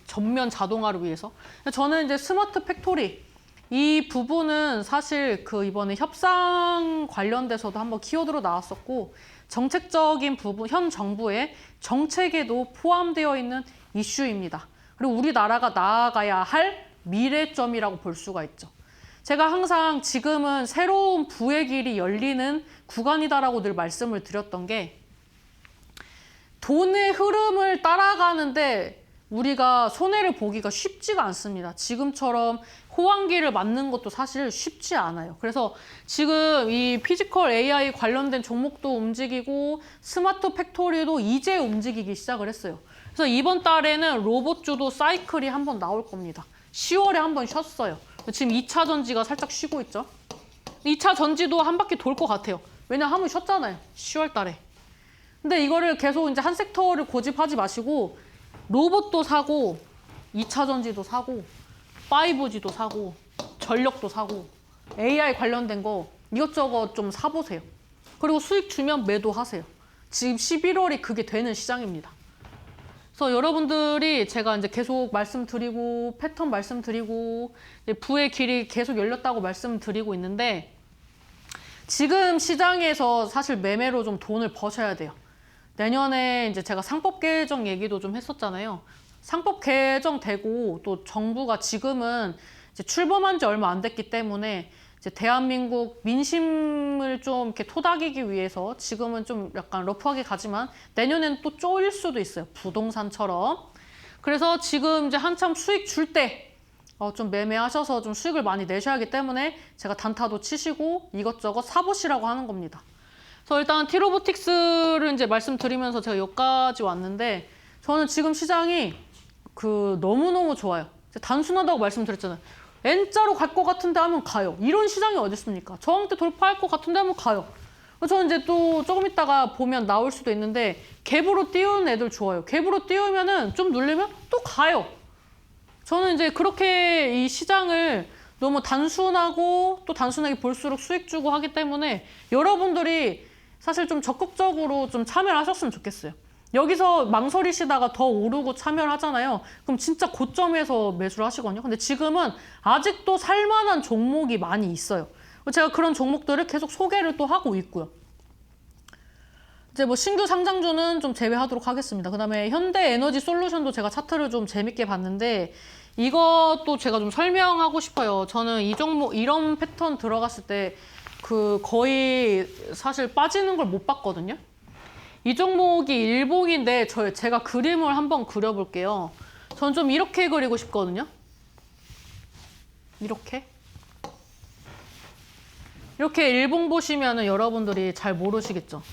전면 자동화를 위해서. 저는 이제 스마트 팩토리 이 부분은 사실 그 이번에 협상 관련돼서도 한번 키워드로 나왔었고 정책적인 부분, 현 정부의 정책에도 포함되어 있는 이슈입니다. 그리고 우리나라가 나아가야 할 미래점이라고 볼 수가 있죠. 제가 항상 지금은 새로운 부의 길이 열리는 구간이다라고 늘 말씀을 드렸던 게 돈의 흐름을 따라가는데 우리가 손해를 보기가 쉽지가 않습니다. 지금처럼 호황기를 맞는 것도 사실 쉽지 않아요. 그래서 지금 이 피지컬 AI 관련된 종목도 움직이고 스마트 팩토리도 이제 움직이기 시작을 했어요. 그래서 이번 달에는 로봇주도 사이클이 한번 나올 겁니다. 10월에 한번 쉬었어요. 지금 2차 전지가 살짝 쉬고 있죠. 2차 전지도 한 바퀴 돌 것 같아요. 왜냐면 한번 쉬었잖아요. 10월 달에. 근데 이거를 계속 이제 한 섹터를 고집하지 마시고 로봇도 사고 2차 전지도 사고 5G도 사고 전력도 사고 AI 관련된 거 이것저것 좀 사보세요. 그리고 수익 주면 매도하세요. 지금 11월이 그게 되는 시장입니다. 그래서 여러분들이 제가 이제 계속 말씀드리고 패턴 말씀드리고 부의 길이 계속 열렸다고 말씀드리고 있는데 지금 시장에서 사실 매매로 좀 돈을 버셔야 돼요. 내년에 이제 제가 상법 개정 얘기도 좀 했었잖아요. 상법 개정되고 또 정부가 지금은 이제 출범한 지 얼마 안 됐기 때문에 이제 대한민국 민심을 좀 이렇게 토닥이기 위해서 지금은 좀 약간 러프하게 가지만 내년에는 또 쪼일 수도 있어요. 부동산처럼. 그래서 지금 이제 한참 수익 줄 때 좀 매매하셔서 좀 수익을 많이 내셔야 하기 때문에 제가 단타도 치시고 이것저것 사보시라고 하는 겁니다. 그래서 일단 T로보틱스를 이제 말씀드리면서 제가 여기까지 왔는데 저는 지금 시장이 너무너무 좋아요. 단순하다고 말씀드렸잖아요. N자로 갈 것 같은데 하면 가요. 이런 시장이 어디 있습니까? 저항대 돌파할 것 같은데 하면 가요. 저는 이제 또 조금 있다가 보면 나올 수도 있는데 갭으로 띄우는 애들 좋아요. 갭으로 띄우면은 좀 눌리면 또 가요. 저는 이제 그렇게 이 시장을 너무 단순하고 또 단순하게 볼수록 수익 주고 하기 때문에 여러분들이 사실 좀 적극적으로 좀 참여를 하셨으면 좋겠어요. 여기서 망설이시다가 더 오르고 참여를 하잖아요. 그럼 진짜 고점에서 매수를 하시거든요. 근데 지금은 아직도 살만한 종목이 많이 있어요. 제가 그런 종목들을 계속 소개를 또 하고 있고요. 이제 뭐 신규 상장주는 좀 제외하도록 하겠습니다. 그 다음에 현대에너지솔루션도 제가 차트를 좀 재밌게 봤는데 이것도 제가 좀 설명하고 싶어요. 저는 이 종목, 이런 패턴 들어갔을 때 거의 사실 빠지는 걸 못 봤거든요. 이 종목이 일봉인데 제가 그림을 한번 그려볼게요. 전 좀 이렇게 그리고 싶거든요. 이렇게 일봉 보시면은 여러분들이 잘 모르시겠죠.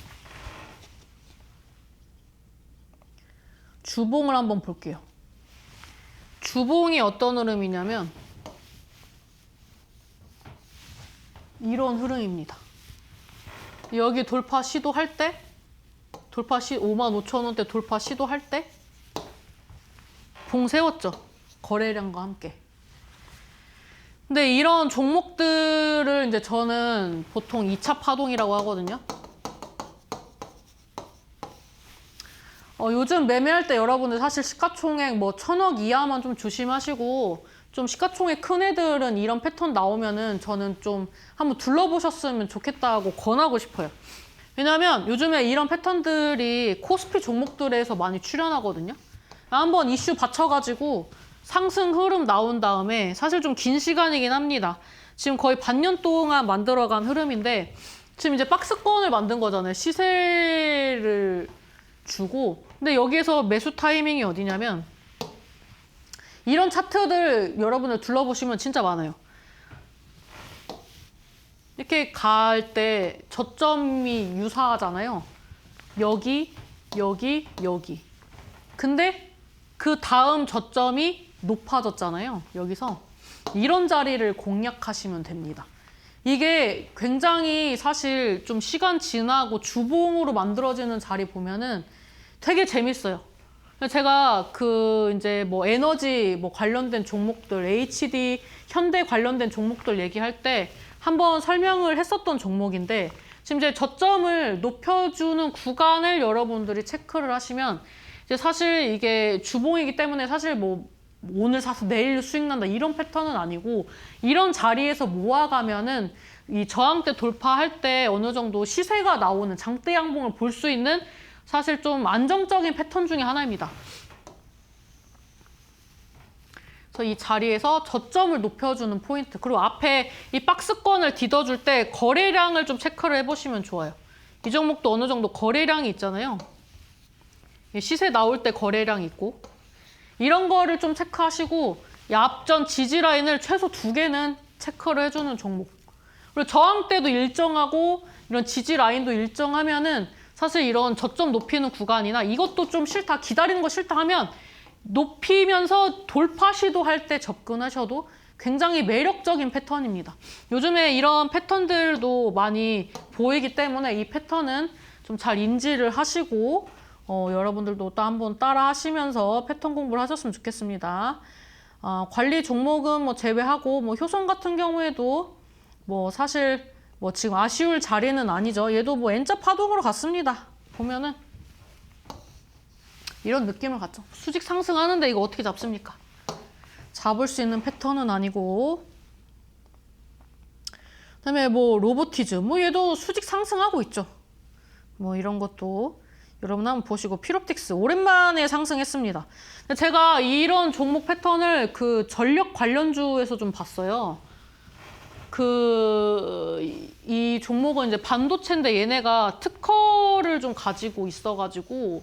주봉을 한번 볼게요. 주봉이 어떤 흐름이냐면 이런 흐름입니다. 여기 돌파 시도할 때 55,000원대 돌파 시도할 때 봉 세웠죠. 거래량과 함께. 근데 이런 종목들을 이제 저는 보통 2차 파동이라고 하거든요. 요즘 매매할 때 여러분들 사실 시가총액 뭐 1,000억 이하만 좀 조심하시고 좀 시가총액 큰 애들은 이런 패턴 나오면은 저는 좀 한번 둘러보셨으면 좋겠다고 권하고 싶어요. 왜냐하면 요즘에 이런 패턴들이 코스피 종목들에서 많이 출현하거든요. 한번 이슈 받쳐가지고 상승 흐름 나온 다음에 사실 좀 긴 시간이긴 합니다. 지금 거의 반년 동안 만들어간 흐름인데 지금 이제 박스권을 만든 거잖아요. 시세를 주고. 근데 여기에서 매수 타이밍이 어디냐면 이런 차트들 여러분들 둘러보시면 진짜 많아요. 이렇게 갈 때 저점이 유사하잖아요. 여기, 여기, 여기. 근데 그 다음 저점이 높아졌잖아요. 여기서 이런 자리를 공략하시면 됩니다. 이게 굉장히 사실 좀 시간 지나고 주봉으로 만들어지는 자리 보면은 되게 재밌어요. 제가 그 이제 뭐 에너지 뭐 관련된 종목들, HD, 현대 관련된 종목들 얘기할 때 한번 설명을 했었던 종목인데 지금 이제 저점을 높여주는 구간을 여러분들이 체크를 하시면 이제 사실 이게 주봉이기 때문에 사실 뭐 오늘 사서 내일 수익 난다 이런 패턴은 아니고 이런 자리에서 모아가면은 이 저항대 돌파할 때 어느 정도 시세가 나오는 장대 양봉을 볼 수 있는 사실 좀 안정적인 패턴 중에 하나입니다. 그래서 이 자리에서 저점을 높여주는 포인트, 그리고 앞에 이 박스권을 뒤져줄 때 거래량을 좀 체크를 해보시면 좋아요. 이 종목도 어느 정도 거래량이 있잖아요. 시세 나올 때 거래량 있고 이런 거를 좀 체크하시고 이 앞전 지지 라인을 최소 2개는 체크를 해주는 종목. 그리고 저항대도 일정하고 이런 지지 라인도 일정하면은 사실 이런 저점 높이는 구간이나 이것도 좀 싫다, 기다리는 거 싫다 하면 높이면서 돌파 시도할 때 접근하셔도 굉장히 매력적인 패턴입니다. 요즘에 이런 패턴들도 많이 보이기 때문에 이 패턴은 좀 잘 인지를 하시고 여러분들도 또 한번 따라 하시면서 패턴 공부를 하셨으면 좋겠습니다. 관리 종목은 뭐 제외하고 뭐 효성 같은 경우에도 뭐 사실 뭐 지금 아쉬울 자리는 아니죠. 얘도 뭐 N자 파동으로 갔습니다. 보면은 이런 느낌을 갖죠. 수직 상승하는데 이거 어떻게 잡습니까? 잡을 수 있는 패턴은 아니고. 그다음에 뭐 로보티즈, 뭐 얘도 수직 상승하고 있죠. 뭐 이런 것도 여러분 한번 보시고. 피롭틱스 오랜만에 상승했습니다. 제가 이런 종목 패턴을 그 전력 관련주에서 좀 봤어요. 이 종목은 이제 반도체인데 얘네가 특허를 좀 가지고 있어가지고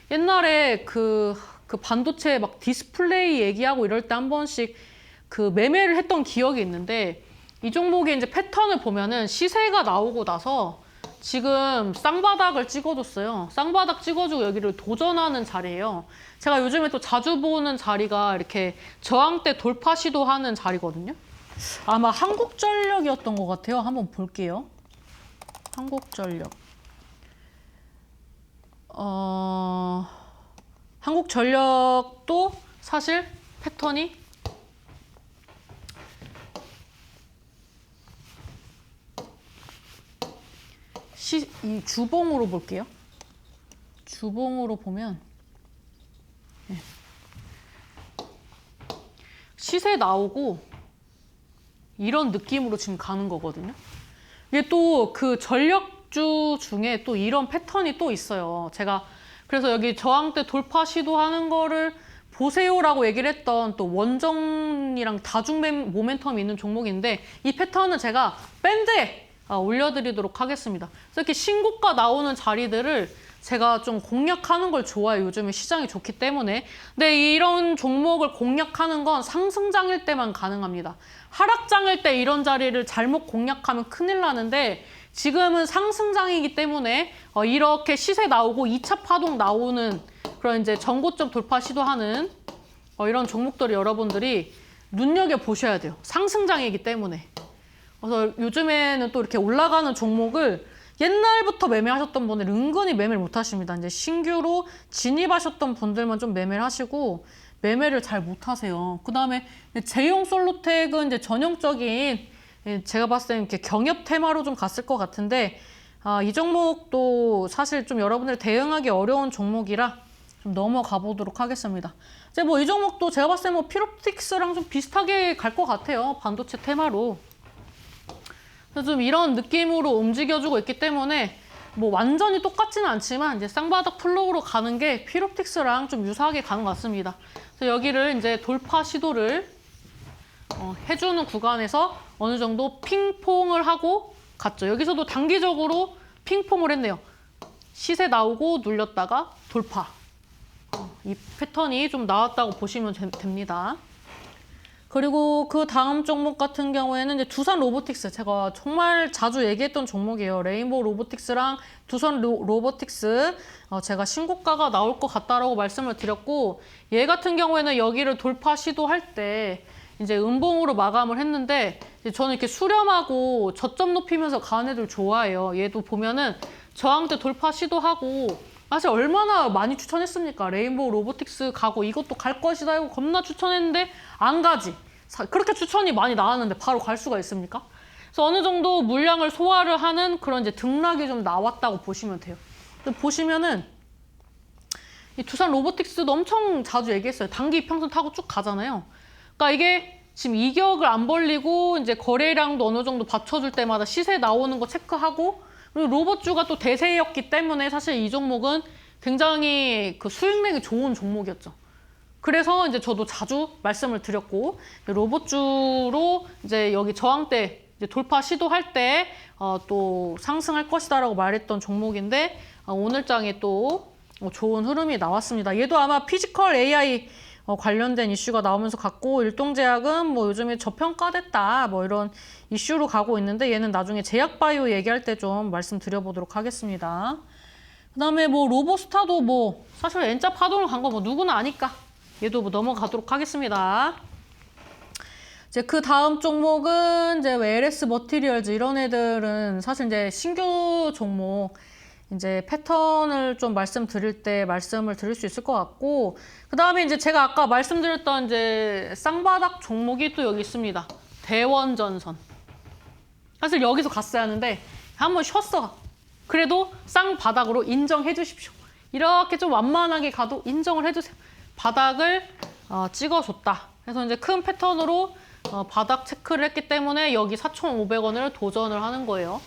옛날에 그 반도체 막 디스플레이 얘기하고 이럴 때 한 번씩 그 매매를 했던 기억이 있는데 이 종목의 이제 패턴을 보면은 시세가 나오고 나서 지금 쌍바닥을 찍어줬어요. 쌍바닥 찍어주고 여기를 도전하는 자리예요. 제가 요즘에 또 자주 보는 자리가 이렇게 저항대 돌파 시도하는 자리거든요. 아마 한국전력이었던 것 같아요. 한번 볼게요. 한국전력. 한국전력도 사실 패턴이 이 주봉으로 볼게요. 주봉으로 보면 시세 나오고 이런 느낌으로 지금 가는 거거든요. 이게 또 그 전력주 중에 또 이런 패턴이 또 있어요. 제가 그래서 여기 저항대 돌파 시도하는 거를 보세요라고 얘기를 했던 또 원정이랑 다중 모멘텀이 있는 종목인데 이 패턴은 제가 밴드에 올려드리도록 하겠습니다. 그래서 이렇게 신고가 나오는 자리들을 제가 좀 공략하는 걸 좋아해요. 요즘에 시장이 좋기 때문에. 근데 이런 종목을 공략하는 건 상승장일 때만 가능합니다. 하락장일 때 이런 자리를 잘못 공략하면 큰일 나는데 지금은 상승장이기 때문에 이렇게 시세 나오고 2차 파동 나오는 그런 이제 전고점 돌파 시도하는 이런 종목들을 여러분들이 눈여겨보셔야 돼요. 상승장이기 때문에. 그래서 요즘에는 또 이렇게 올라가는 종목을 옛날부터 매매하셨던 분들 은근히 매매를 못 하십니다. 이제 신규로 진입하셨던 분들만 좀 매매를 하시고 매매를 잘 못 하세요. 그 다음에 제용 솔로텍은 이제 전형적인 제가 봤을 때는 이렇게 경협 테마로 좀 갔을 것 같은데 이 종목도 사실 좀 여러분들 대응하기 어려운 종목이라 좀 넘어가 보도록 하겠습니다. 이제 뭐 이 종목도 제가 봤을 때 뭐 피롭틱스랑 좀 비슷하게 갈 것 같아요. 반도체 테마로. 그래서 좀 이런 느낌으로 움직여주고 있기 때문에 뭐 완전히 똑같지는 않지만 이제 쌍바닥 플로우로 가는 게 필옵틱스랑 좀 유사하게 가는 것 같습니다. 그래서 여기를 이제 돌파 시도를 해주는 구간에서 어느 정도 핑퐁을 하고 갔죠. 여기서도 단기적으로 핑퐁을 했네요. 시세 나오고 눌렸다가 돌파. 이 패턴이 좀 나왔다고 보시면 됩니다. 그리고 그 다음 종목 같은 경우에는 이제 두산 로보틱스, 제가 정말 자주 얘기했던 종목이에요. 레인보우 로보틱스랑 두산 로보틱스, 제가 신고가가 나올 것 같다라고 말씀을 드렸고, 얘 같은 경우에는 여기를 돌파 시도할 때 이제 음봉으로 마감을 했는데, 저는 이렇게 수렴하고 저점 높이면서 가는 애들 좋아해요. 얘도 보면은 저항대 돌파 시도하고, 사실 얼마나 많이 추천했습니까? 레인보우 로보틱스 가고 이것도 갈 것이다 이거 겁나 추천했는데 안 가지. 그렇게 추천이 많이 나왔는데 바로 갈 수가 있습니까? 그래서 어느 정도 물량을 소화를 하는 그런 이제 등락이 좀 나왔다고 보시면 돼요. 보시면은 이 두산 로보틱스도 엄청 자주 얘기했어요. 단기 이평선 타고 쭉 가잖아요. 그러니까 이게 지금 이격을 안 벌리고 이제 거래량도 어느 정도 받쳐줄 때마다 시세 나오는 거 체크하고, 그리고 로봇주가 또 대세였기 때문에 사실 이 종목은 굉장히 그 수익력이 좋은 종목이었죠. 그래서 이제 저도 자주 말씀을 드렸고, 로봇주로 이제 여기 저항대 이제 돌파 시도할 때 또 상승할 것이다라고 말했던 종목인데, 오늘 장에 또 좋은 흐름이 나왔습니다. 얘도 아마 피지컬 AI 관련된 이슈가 나오면서 갔고, 일동제약은 뭐 요즘에 저평가됐다 뭐 이런 이슈로 가고 있는데, 얘는 나중에 제약바이오 얘기할 때 좀 말씀드려보도록 하겠습니다. 그다음에 뭐 로보스타도 뭐 사실 N자 파동을 간 거 뭐 누구나 아니까 얘도 뭐 넘어가도록 하겠습니다. 이제 그 다음 종목은 이제 LS 머티리얼즈, 이런 애들은 사실 이제 신규 종목 이제 패턴을 좀 말씀드릴 때 말씀을 드릴 수 있을 것 같고, 그 다음에 이제 제가 아까 말씀드렸던 이제 쌍바닥 종목이 또 여기 있습니다. 대원전선. 사실 여기서 갔어야 하는데 한번 쉬었어. 그래도 쌍바닥으로 인정해 주십시오. 이렇게 좀 완만하게 가도 인정을 해주세요. 바닥을 찍어줬다. 그래서 이제 큰 패턴으로 바닥 체크를 했기 때문에 여기 4,500원을 도전을 하는 거예요.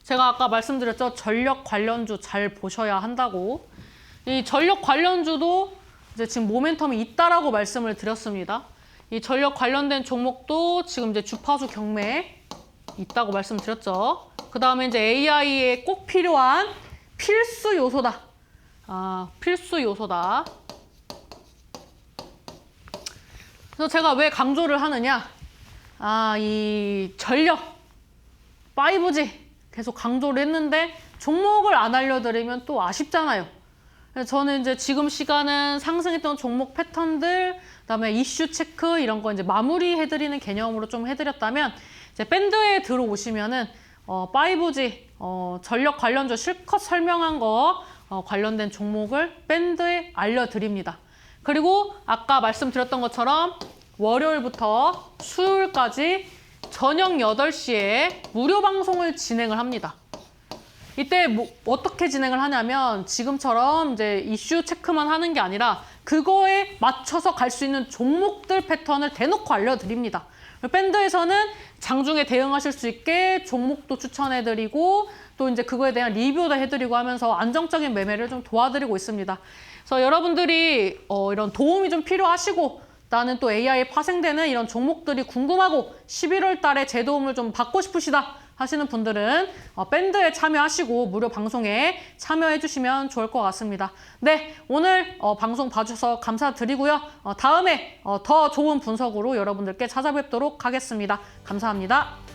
제가 아까 말씀드렸죠. 전력 관련주 잘 보셔야 한다고. 이 전력 관련주도 이제 지금 모멘텀이 있다라고 말씀을 드렸습니다. 이 전력 관련된 종목도 지금 이제 주파수 경매에 있다고 말씀드렸죠. 그 다음에 이제 AI에 꼭 필요한 필수 요소다. 필수 요소다. 그래서 제가 왜 강조를 하느냐? 이 전력 5G 계속 강조를 했는데 종목을 안 알려드리면 또 아쉽잖아요. 그래서 저는 이제 지금 시간은 상승했던 종목 패턴들, 그다음에 이슈 체크 이런 거 이제 마무리해드리는 개념으로 좀 해드렸다면, 이제 밴드에 들어오시면은 5G 전력 관련주 실컷 설명한 거 관련된 종목을 밴드에 알려드립니다. 그리고 아까 말씀드렸던 것처럼 월요일부터 수요일까지 저녁 8시에 무료 방송을 진행을 합니다. 이때 뭐 어떻게 진행을 하냐면 지금처럼 이제 이슈 체크만 하는 게 아니라 그거에 맞춰서 갈 수 있는 종목들 패턴을 대놓고 알려드립니다. 밴드에서는 장중에 대응하실 수 있게 종목도 추천해드리고, 또 이제 그거에 대한 리뷰도 해드리고 하면서 안정적인 매매를 좀 도와드리고 있습니다. 그래서 여러분들이 이런 도움이 좀 필요하시고, 나는 또 AI에 파생되는 이런 종목들이 궁금하고 11월 달에 제 도움을 좀 받고 싶으시다 하시는 분들은 밴드에 참여하시고 무료 방송에 참여해 주시면 좋을 것 같습니다. 네, 오늘 방송 봐주셔서 감사드리고요. 다음에 더 좋은 분석으로 여러분들께 찾아뵙도록 하겠습니다. 감사합니다.